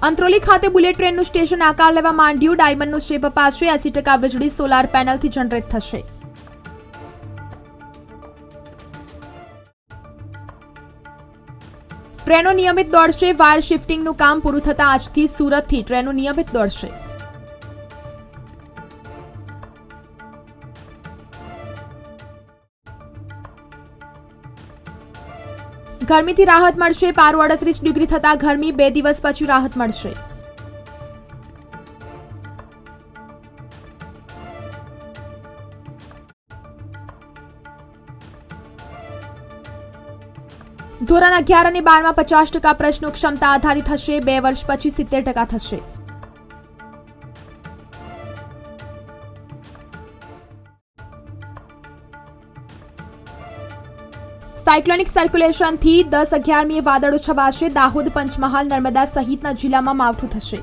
અંત્રોલી ખાતે bullet ટ્રેનનું station આકાર લેવા માંડ્યું. ડાયમંડનો શેપ અપાશે. 80% વીજળી સોલાર પેનલથી જનરેટ થશે. ટ્રેનો નિયમિત દોડશે. વાયર શિફ્ટિંગનું કામ પૂરું થતાં આજથી સુરતથી ટ્રેનો નિયમિત દોડશે. ગરમીથી રાહત મળશે. પારો 38 ડિગ્રી થતાં ગરમી 2 દિવસ પછી રાહત મળશે. ધોરણ 11 અને 12માં 50% પ્રશ્નો ક્ષમતા આધારિત હશે. 2 વર્ષ પછી 70% થશે. સાયક્લોનિક સર્ક્યુલેશનથી 10-11મીએ વાદળો છવાશે. દાહોદ, પંચમહાલ, નર્મદા સહિતના જિલ્લામાં માવઠું થશે.